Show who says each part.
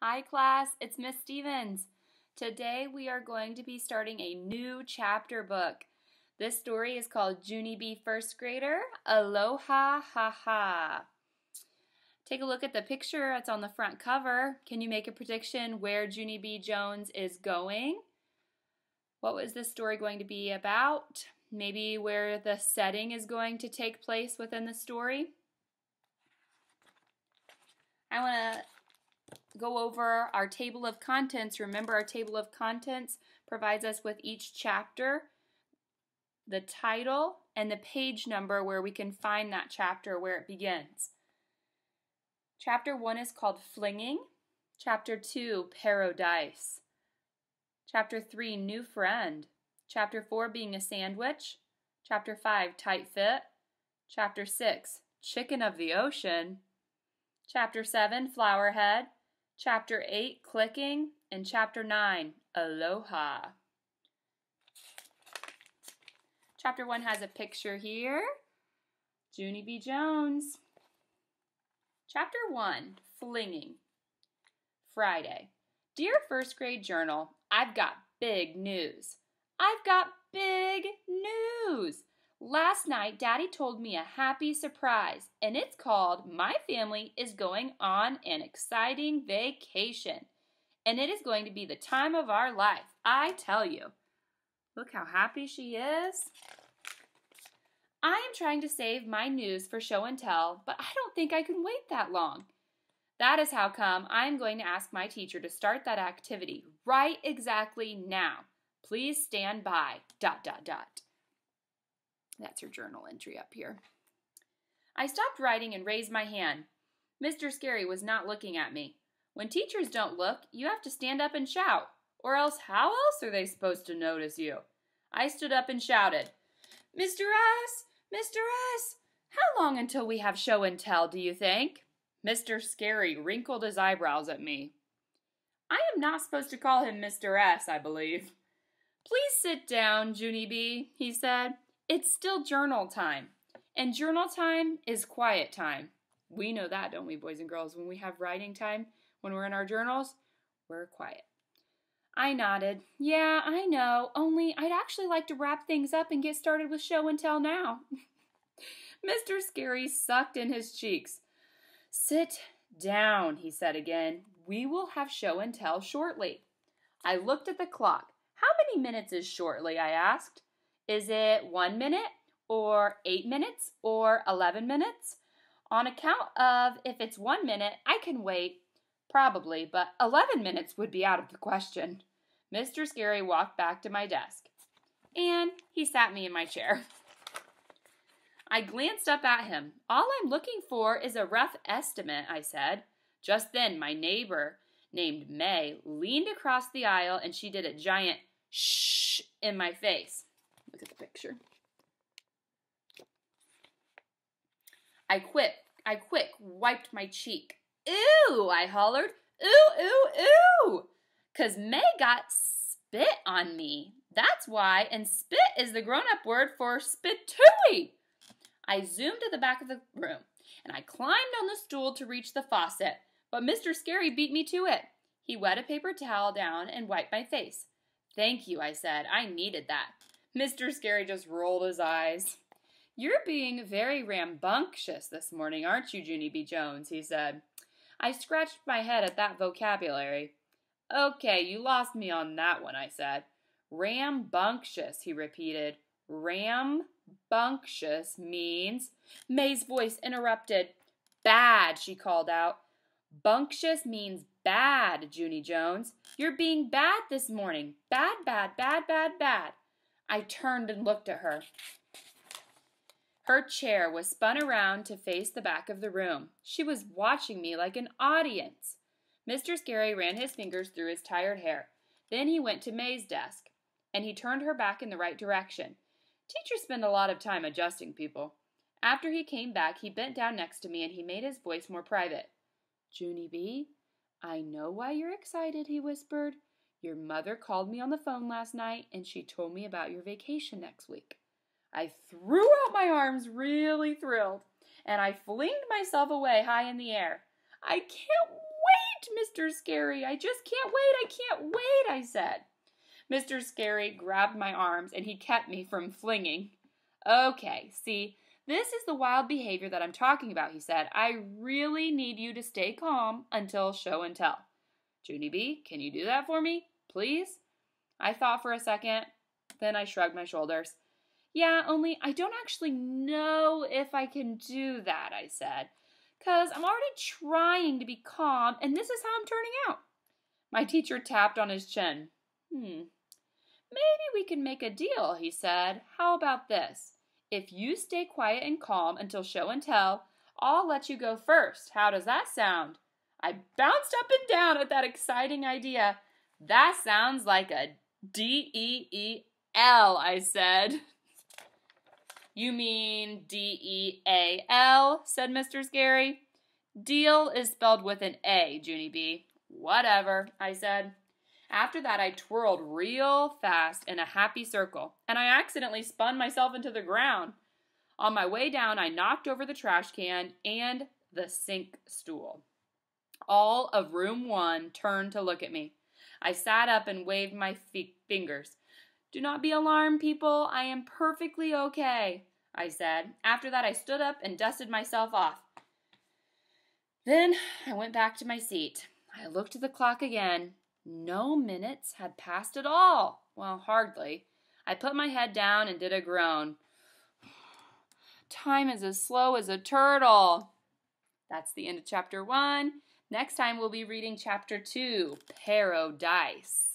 Speaker 1: Hi class, it's Miss Stevens. Today we are going to be starting a new chapter book. This story is called Junie B First Grader, Aloha-ha-ha. Take a look at the picture that's on the front cover. Can you make a prediction where Junie B Jones is going? What was this story going to be about? Maybe where the setting is going to take place within the story? I want to go over our table of contents. Remember, our table of contents provides us with each chapter, the title, and the page number where we can find that chapter where it begins. Chapter 1 is called Flinging. Chapter 2, Paradise. Chapter 3, New Friend. Chapter 4, Being a Sandwich. Chapter 5, Tight Fit. Chapter 6, Chicken of the Ocean. Chapter 7, Flowerhead. Chapter 8, Clicking, and Chapter 9, Aloha. Chapter 1 has a picture here. Junie B. Jones. Chapter 1, Flinging. Friday. Dear first grade journal, I've got big news. I've got big news. Last night, Daddy told me a happy surprise, and it's called My Family is Going on an Exciting Vacation. And it is going to be the time of our life, I tell you. Look how happy she is. I am trying to save my news for show and tell, but I don't think I can wait that long. That is how come I am going to ask my teacher to start that activity right exactly now. Please stand by, ... That's her journal entry up here. I stopped writing and raised my hand. Mr. Scary was not looking at me. When teachers don't look, you have to stand up and shout, or else how else are they supposed to notice you? I stood up and shouted, Mr. S! Mr. S! How long until we have show and tell, do you think? Mr. Scary wrinkled his eyebrows at me. I am not supposed to call him Mr. S, I believe. Please sit down, Junie B, he said. It's still journal time, and journal time is quiet time. We know that, don't we, boys and girls? When we have writing time, when we're in our journals, we're quiet. I nodded. Yeah, I know, only I'd actually like to wrap things up and get started with show and tell now. Mr. Scary sucked in his cheeks. Sit down, he said again. We will have show and tell shortly. I looked at the clock. How many minutes is shortly, I asked. Is it 1 minute, or 8 minutes, or 11 minutes? On account of if it's 1 minute, I can wait, probably, but 11 minutes would be out of the question. Mr. Scary walked back to my desk, and he sat me in my chair. I glanced up at him. All I'm looking for is a rough estimate, I said. Just then, my neighbor, named May, leaned across the aisle, and she did a giant shh in my face. Look at the picture. I quick wiped my cheek. Ew, I hollered. Ooh, ooh, ooh. 'Cause May got spit on me. That's why, and spit is the grown-up word for spitooey. I zoomed to the back of the room, and I climbed on the stool to reach the faucet, but Mr. Scary beat me to it. He wet a paper towel down and wiped my face. Thank you, I said. I needed that. Mr. Scary just rolled his eyes. You're being very rambunctious this morning, aren't you, Junie B. Jones, he said. I scratched my head at that vocabulary. Okay, you lost me on that one, I said. Rambunctious, he repeated. Rambunctious means... May's voice interrupted. Bad, she called out. Bunctious means bad, Junie Jones. You're being bad this morning. Bad, bad, bad, bad, bad. I turned and looked at her. Her chair was spun around to face the back of the room. She was watching me like an audience. Mr. Scary ran his fingers through his tired hair. Then he went to May's desk, and he turned her back in the right direction. Teachers spend a lot of time adjusting people. After he came back, he bent down next to me, and he made his voice more private. Junie B, I know why you're excited, he whispered. Your mother called me on the phone last night, and she told me about your vacation next week. I threw out my arms, really thrilled, and I flinged myself away high in the air. I can't wait, Mr. Scary. I just can't wait. I can't wait, I said. Mr. Scary grabbed my arms and he kept me from flinging. Okay, see, this is the wild behavior that I'm talking about, he said. I really need you to stay calm until show and tell. Junie B, can you do that for me, please? I thought for a second, then I shrugged my shoulders. Yeah, only I don't actually know if I can do that, I said, 'cause I'm already trying to be calm, and this is how I'm turning out. My teacher tapped on his chin. Maybe we can make a deal, he said. How about this? If you stay quiet and calm until show and tell, I'll let you go first. How does that sound? I bounced up and down at that exciting idea. That sounds like a D-E-E-L, I said. You mean D-E-A-L, said Mr. Scary. Deal is spelled with an A, Junie B. Whatever, I said. After that, I twirled real fast in a happy circle, and I accidentally spun myself into the ground. On my way down, I knocked over the trash can and the sink stool. All of room 1 turned to look at me. I sat up and waved my fingers. Do not be alarmed, people. I am perfectly okay, I said. After that, I stood up and dusted myself off. Then I went back to my seat. I looked at the clock again. No minutes had passed at all. Well, hardly. I put my head down and did a groan. Time is as slow as a turtle. That's the end of chapter 1. Next time we'll be reading chapter 2, Paradise.